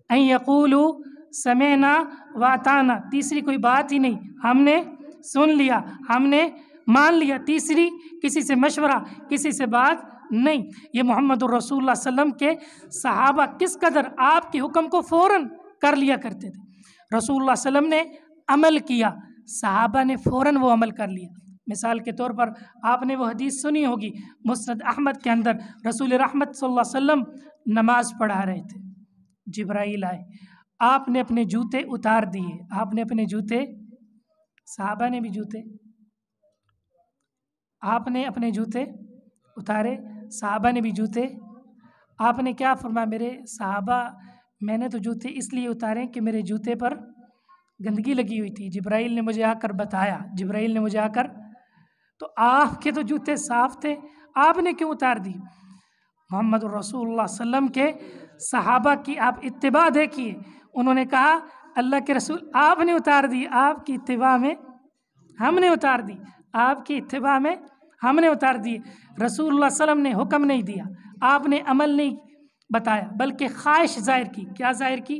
ان یقولوا سمعنا واطعنا، تیسری کوئی بات ہی نہیں، ہم نے سن لیا، ہم نے مان لیا، تیسری کسی سے مشورہ، کسی سے بات نہیں۔ یہ محمد الرسول اللہ صلی اللہ علیہ وسلم کے صحابہ کس قدر آپ کے حکم کو فوراً کر لیا کرتے تھے۔ رسول اللہ صلی اللہ علیہ وسلم نے عمل کیا، صحابہ نے فوراً وہ عمل کر لیا۔ مثال کے طور پر آپ نے وہ حدیث سنی ہوگی مسند احمد کے اندر، رسول رحمت صلی اللہ علیہ وسلم نماز پڑھا رہے تھے، جبرائیل آئے، آپ نے اپنے جوتے اتار دیے، آپ نے اپنے جوتے، صحابہ نے بھی جوتے، آپ نے اپنے جوتے اتارے، صحابہ نے بھی جوتے، آپ نے کیا فرمایا میرے صحابہ میں نے تو جوتے اس لیے اتارے کہ میرے جوتے پر گندگی لگی ہوئی تھی، جبرائیل نے مجھے آ کر بتایا، جبرائیل نے مجھے آ کر، تو آپ کے تو جوتے صاف تھے، آپ نے کیوں اتار دی؟ محمد الرسول اللہ صلی اللہ علیہ وسلم کے صحابہ کی آپ اتباع دیکھیے، انہوں نے کہا اللہ کے رسول آپ نے اتار دی، آپ کی اتباع میں ہم نے اتار دی، آپ کی اتباع میں ہم نے اتار دی۔ رسول اللہ صلی اللہ علیہ وسلم نے حکم نہیں دیا، آپ نے عمل نہیں بتایا، بلکہ خواہش ظاہر کی۔ کیا ظاہر کی؟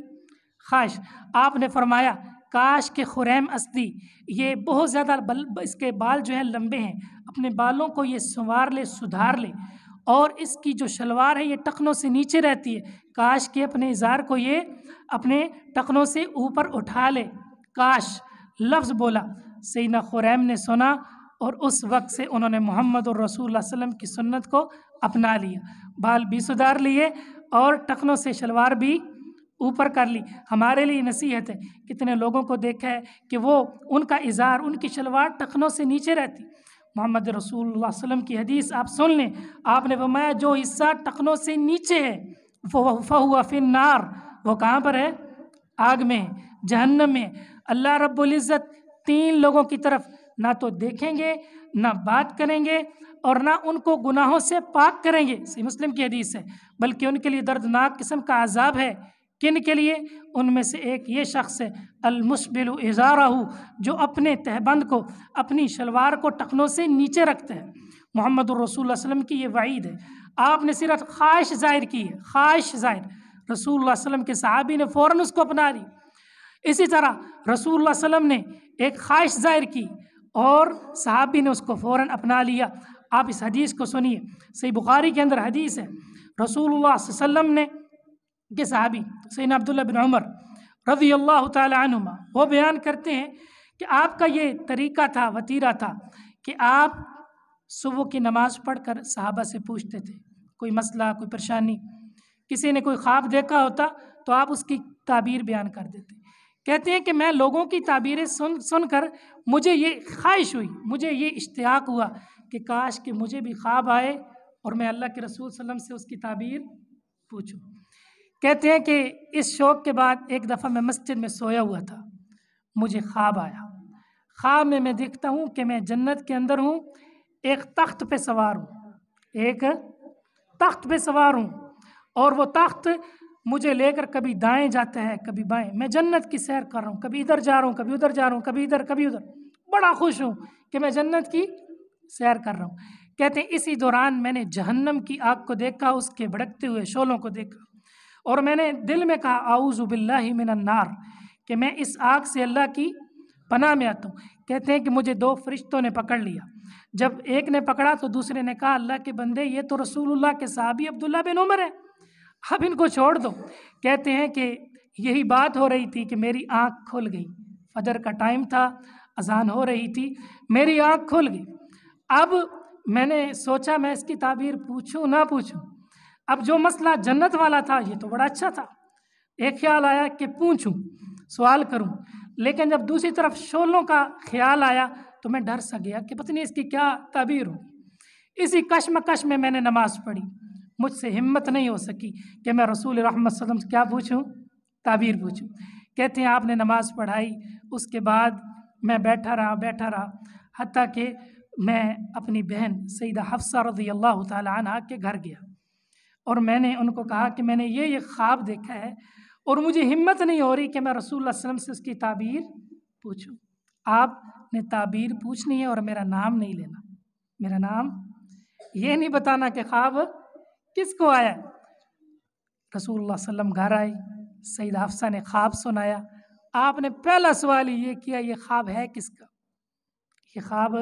خواہش۔ آپ نے فرمایا کاش کہ خریم اسدی یہ بہت زیادہ اس کے بال جو ہیں لمبے ہیں، اپنے بالوں کو یہ سنوار لے، سدھار لے، اور اس کی جو شلوار ہے یہ ٹخنوں سے نیچے رہتی ہے، کاش کہ اپنے ازار کو یہ اپنے ٹخنوں سے اوپر اٹھا لے، کاش لفظ بولا۔ سیدنا خریم نے سنا اور اس وقت سے انہوں نے محمد الرسول اللہ صلی اللہ علیہ وسلم کی سنت کو اپنا لیا، بال بھی سدھار لیے اور ٹخنوں سے شلوار بھی اوپر کر لی۔ ہمارے لیے نصیحت ہے، کتنے لوگوں کو دیکھا ہے کہ وہ ان کا ازار، ان کی شلوار ٹخنوں سے نیچے رہتی۔ محمد رسول اللہ صلی اللہ علیہ وسلم کی حدیث آپ سن لیں، آپ نے فرمایا جو حصہ ٹخنوں سے نیچے ہے فَهُوَ فِي النَّارِ، وہ کہاں پر ہے؟ آگ میں، جہنم میں۔ اللہ رب العزت تین لوگوں کی طرف نہ تو دیکھیں گے، نہ بات کریں گے، اور نہ ان کو گناہوں سے پاک کریں گے، صحیح مسلم کی حدیث ہے، بلکہ ان کے لیے دردناک قسم کا عذاب ہے۔ کن کے لیے؟ ان میں سے ایک یہ شخص ہے المسبل ازارہ، جو اپنے تہبند کو، اپنی شلوار کو ٹخنوں سے نیچے رکھتے ہیں۔ محمد الرسول اللہ علیہ وسلم کی یہ وعید ہے۔ آپ نے صرف خواہش ظاہر کی ہے، خواہش ظاہر، رسول اللہ علیہ وسلم کے صحابی نے فوراً اس کو اپنا لی۔ اسی طرح رسول اللہ صلی اللہ علیہ وسلم نے ایک خواہش ظاہر کی اور صحابی نے اس کو فوراً اپنا لیا۔ آپ اس حدیث کو سنیے، صحیح بخاری کے اندر حدیث ہے، رسول اللہ صلی اللہ علیہ وسلم نے کے صحابی سیدنا عبداللہ بن عمر رضی اللہ تعالی عنہما وہ بیان کرتے ہیں کہ آپ کا یہ طریقہ تھا، وتیرہ تھا، کہ آپ صبح کی نماز پڑھ کر صحابہ سے پوچھتے تھے کوئی مسئلہ، کوئی پریشانی، کسی نے کوئی خواب دیکھا ہوتا تو آپ اس کی تعبیر بیان کر دیتے۔ کہتے ہیں کہ میں لوگوں کی تعبیریں سن کر مجھے یہ خواہش ہوئی، مجھے یہ اشتیاق ہوا کہ کاش کہ مجھے بھی خواب آئے اور میں اللہ کے رسول صلی اللہ علیہ وسلم سے اس کی تعبیر پوچھوں۔ کہتے ہیں کہ اس شوق کے بعد ایک دفعہ میں مسجد میں سویا ہوا تھا، مجھے خواب آیا، خواب میں دیکھتا ہوں کہ میں جنت کے اندر ہوں، ایک تخت پہ سوار ہوں، ایک تخت پہ سوار ہوں، اور وہ تخت مجھے لے کر کبھی دائیں جاتا ہے کبھی بائیں، میں جنت کی سیر کر رہا ہوں، کبھی ادھر جا رہا ہوں، کبھی ادھر جا رہا ہوں، کبھی ادھر کبھی ادھر، بڑا خوش ہوں کہ میں جنت کی سیر کر رہا ہوں۔ کہتے ہیں اسی دوران میں نے جہنم کی آگ کو دیکھا، اس کے بھڑکتے ہوئے شعلوں کو دیکھا، اور میں نے دل میں کہا اعوذ باللہ من النار، کہ میں اس آگ سے اللہ کی پناہ میں آتا ہوں۔ کہتے ہیں کہ مجھے دو فرشتوں نے پکڑ لیا، جب ایک نے پکڑا تو دوسرے نے کہا اللہ کے بندے یہ تو رسول اللہ کے صحابی عبداللہ بن عمر ہے، اب ان کو چھوڑ دو۔ کہتے ہیں کہ یہی بات ہو رہی تھی کہ میری آنکھ کھل گئی، فجر کا ٹائم تھا، اذان ہو رہی تھی، میری آنکھ کھل گئی۔ اب میں نے سوچا میں اس کی تعبیر پوچھوں نہ پوچھوں، اب جو مسئلہ جنت والا تھا یہ تو بڑا اچھا تھا، ایک خیال آیا کہ پوچھوں، سوال کروں، لیکن جب دوسری طرف شعلوں کا خیال آیا تو میں ڈر سا گیا کہ پتہ نہیں اس کی کیا تعبیر ہوگی۔ اسی کشمکش میں میں نے نماز پڑھی، مجھ سے ہمت نہیں ہو سکی کہ میں رسول رحمت صلی اللہ علیہ وسلم سے کیا پوچھوں، تعبیر پوچھوں۔ کہتے ہیں آپ نے نماز پڑھائی، اس کے بعد میں بیٹھا رہا حتیٰ کہ میں اپنی بہن سیدہ حفصہ رضی اللہ تعالی عنہ کے گھر گیا اور میں نے ان کو کہا کہ میں نے یہ خواب دیکھا ہے اور مجھے ہمت نہیں ہو رہی کہ میں رسول اللہ صلی اللہ علیہ وسلم سے اس کی تعبیر پوچھوں۔ آپ نے تعبیر پوچھنی ہے اور میرا نام نہیں لینا، میرا نام یہ نہیں بتانا کہ خواب کس کو آیا۔ رسول اللہ صلی اللہ علیہ وسلم گھر آئے، سیدہ حفصہ نے خواب سنایا۔ آپ نے پہلا سوال یہ کیا یہ خواب ہے کس کا، یہ خواب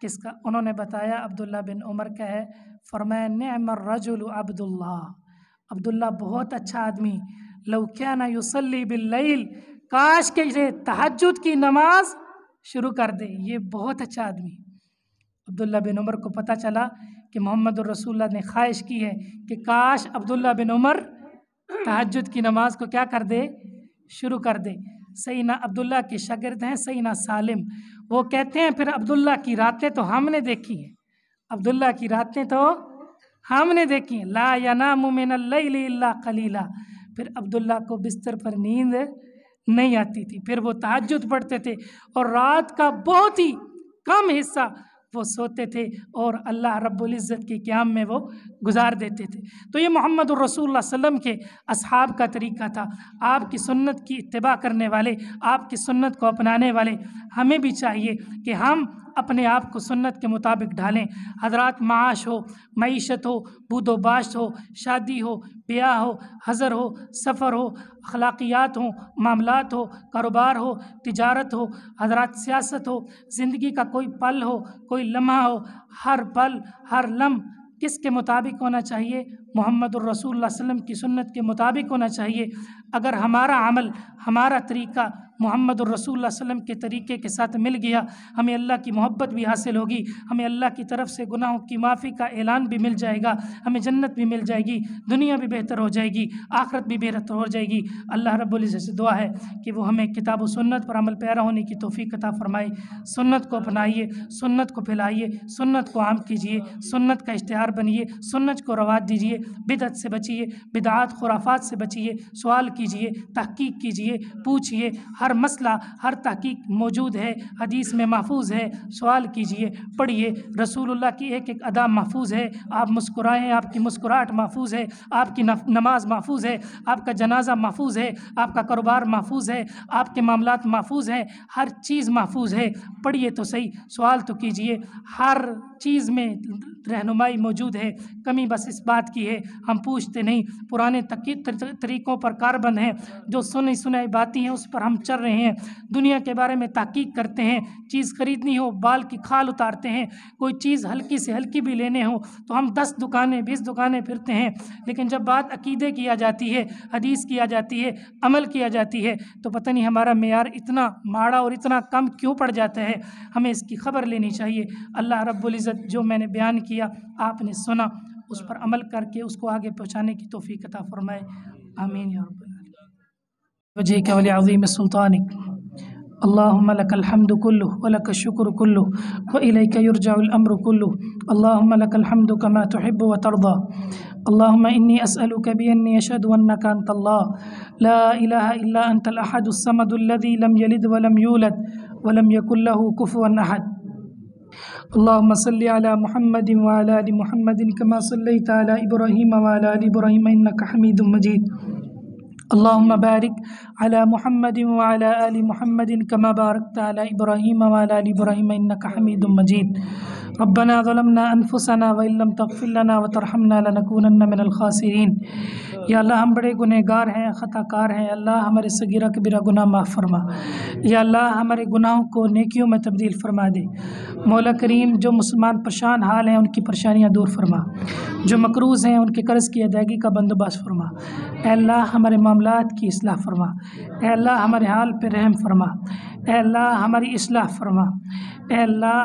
کس کا؟ انہوں نے بتایا عبداللہ بن عمر کا ہے۔ فرمایا نعم الرجل عبداللہ، عبداللہ بہت اچھا آدمی، لو کان یصلی باللیل، کاش کہ یہ تہجد کی نماز شروع کر دے، یہ بہت اچھا آدمی۔ عبداللہ بن عمر کو پتہ چلا کہ محمد الرسول اللہ نے خواہش کی ہے کہ کاش عبداللہ بن عمر تہجد کی نماز کو کیا کر دے، شروع کر دے۔ سیدنا عبداللہ کے شاگرد ہیں سیدنا سالم، وہ کہتے ہیں پھر عبداللہ کی راتیں تو ہم نے دیکھی ہیں، عبداللہ کی راتیں تو ہم نے دیکھی ہیں، لا ینام من اللیل الا قلیلا، پھر عبداللہ کو بستر پر نیند نہیں آتی تھی، پھر وہ تہجد پڑھتے تھے اور رات کا بہت ہی کم حصہ وہ سوتے تھے اور اللہ رب العزت کے قیام میں وہ گزار دیتے تھے۔ تو یہ محمد الرسول اللہ صلی اللہ علیہ وسلم کے اصحاب کا طریقہ تھا۔ آپ کی سنت کی اتباع کرنے والے، آپ کی سنت کو اپنانے والے ہمیں بھی چاہیے کہ ہم اپنے آپ کو سنت کے مطابق ڈھالیں۔ حضرات، معاش ہو، معیشت ہو، بود و باش ہو، شادی ہو، بیاہ ہو، حضر ہو، سفر ہو، اخلاقیات ہوں، معاملات ہو، کاروبار ہو، تجارت ہو، حضرات سیاست ہو، زندگی کا کوئی پل ہو، کوئی لمحہ ہو، ہر پل ہر لمح کس کے مطابق ہونا چاہیے؟ محمد الرسول اللہ صلی اللہ علیہ وسلم کی سنت کے مطابق ہونا چاہیے۔ اگر ہمارا عمل، ہمارا طریقہ محمد الرسول اللہ صلی اللہ علیہ وسلم کے طریقے کے ساتھ مل گیا، ہمیں اللہ کی محبت بھی حاصل ہوگی، ہمیں اللہ کی طرف سے گناہوں کی معافی کا اعلان بھی مل جائے گا، ہمیں جنت بھی مل جائے گی، دنیا بھی بہتر ہو جائے گی، آخرت بھی بہتر ہو جائے گی۔ اللہ رب العزت سے دعا ہے کہ وہ ہمیں کتاب و سنت پر عمل پیرا ہونے کی توفیق عطا فرمائے۔ سنت کو اپنائیے، سنت کو پھیلائیے، سنت کو عام کیجیے، سنت کا اشتہار بنیے، سنت کو رواج دیجیے، بدعت سے بچیے، بدعات خرافات سے بچیے، سوال کیجیے، تحقیق کیجیے، پوچھیے، ہر مسئلہ ہر تحقیق موجود ہے، حدیث میں محفوظ ہے، سوال کیجیے، پڑھیے، رسول اللہ کی ایک ایک ادا محفوظ ہے، آپ مسکرائیں آپ کی مسکراہٹ محفوظ ہے، آپ کی نماز محفوظ ہے، آپ کا جنازہ محفوظ ہے، آپ کا کاروبار محفوظ ہے، آپ کے معاملات محفوظ ہیں، ہر چیز محفوظ ہے۔ پڑھیے تو صحیح، سوال تو کیجیے، ہر چیز میں رہنمائی موجود ہے۔ کمی بس اس بات کی ہے ہم پوچھتے نہیں، پرانے طریقوں پر کاربند ہیں، جو سنی سنائی باتیں ہیں اس پر ہم چل رہے ہیں، دنیا کے بارے میں تحقیق کرتے ہیں، چیز خریدنی ہو بال کی کھال اتارتے ہیں، کوئی چیز ہلکی سے ہلکی بھی لینے ہو تو ہم 10 دکانیں 20 دکانیں پھرتے ہیں، لیکن جب بات عقیدے کی آ جاتی ہے، حدیث کی آ جاتی ہے، عمل کی آ جاتی ہے تو پتہ نہیں ہمارا معیار اتنا ماڑا اور اتنا کم کیوں پڑ جاتا ہے۔ ہمیں اس کی خبر لینی چاہیے۔ اللہ رب العزت جو میں نے بیان کیا آپ نے سنا، اس پر عمل کر کے اس کو آگے پہنچانے کی توفیق عطا فرمائے، آمین یا رب العالمین۔ وجهك ولعظيم سلطانك اللهم لك الحمد كله ولك الشكر كله وإليك يرجع الأمر كله اللهم لك الحمد كما تحب وترضى اللهم إني أسألك بأني أشهد أنك أنت الله لا إله إلا أنت الأحد الصمد الذي لم يلد ولم يولد ولم يكن له كفوا أحد اللهم صل على محمد وعلى آل محمد كما صليت على إبراهيم وعلى آل إبراهيم إنك حميد مجيد اللهم بارك على محمد وعلى آل محمد كما باركت على إبراهيم وعلى آل إبراهيم إنك حميد مجيد ربنا ظلمنا أنفسنا وإن لم تغفر لنا وترحمنا لنكونن من الخاسرين۔ یا اللہ ہم بڑے گنہگار ہیں، خطا کار ہیں، اللہ ہمارے صغیرہ کبیرہ گناہ معاف فرما، یا اللہ ہمارے گناہوں کو نیکیوں میں تبدیل فرما دے۔ مولا کریم، جو مسلمان پریشان حال ہیں ان کی پریشانیاں دور فرما، جو مقروض ہیں ان کے قرض کی ادائیگی کا بندوبست فرما۔ اے اللہ ہمارے معاملات کی اصلاح فرما، اے اللہ ہمارے حال پہ رحم فرما، اے اللہ ہماری اصلاح فرما، اے اللہ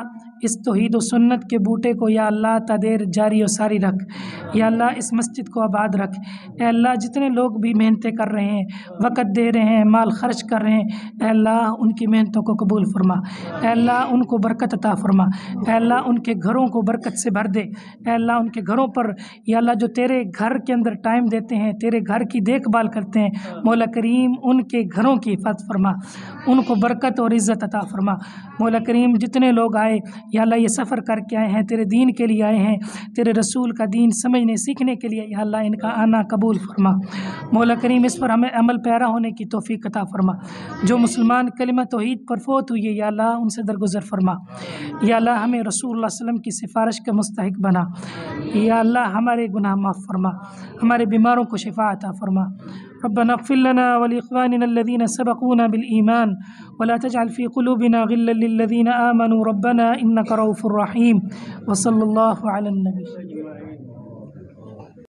اس توحید و سنت کے بوٹے کو یا اللہ تا دیر جاری و ساری رکھ، یا اللہ اس مسجد کو آباد رکھ۔ اے اللہ جتنے لوگ بھی محنتیں کر رہے ہیں، وقت دے رہے ہیں، مال خرچ کر رہے ہیں، اے اللہ ان کی محنتوں کو قبول فرما، اے اللہ ان کو برکت عطا فرما، اے اللہ ان کے گھروں کو برکت سے بھر دے، اے اللہ ان کے گھروں پر یا اللہ جو تیرے گھر کے اندر ٹائم دیتے ہیں، تیرے گھر کی دیکھ بھال کرتے ہیں، مولا کریم ان کے گھروں کی حفاظت فرما، ان کو برکت اور عزت عطا فرما۔ مولا کریم جتنے لوگ آئے یا اللہ یہ سفر کر کے آئے ہیں، تیرے دین کے لیے آئے ہیں، تیرے رسول کا دین سمجھنے سیکھنے کے لیے، یا اللہ ان کا آنا قبول فرما۔ مولا کریم اس پر ہمیں عمل پیرا ہونے کی توفیق عطا فرما۔ جو مسلمان کلمہ توحید پر فوت ہوئی ہے یا اللہ ان سے درگزر فرما۔ یا اللہ ہمیں رسول اللہ صلی اللہ علیہ وسلم کی سفارش کا مستحق بنا۔ یا اللہ ہمارے گناہ معاف فرما، ہمارے بیماروں کو شفا عطا فرما۔ ربنا اغفر لنا ولإخواننا الذين سبقونا بالإيمان ولا تجعل في قلوبنا غلا للذين آمنوا ربنا إنك رؤوف رحيم وصلى الله على النبي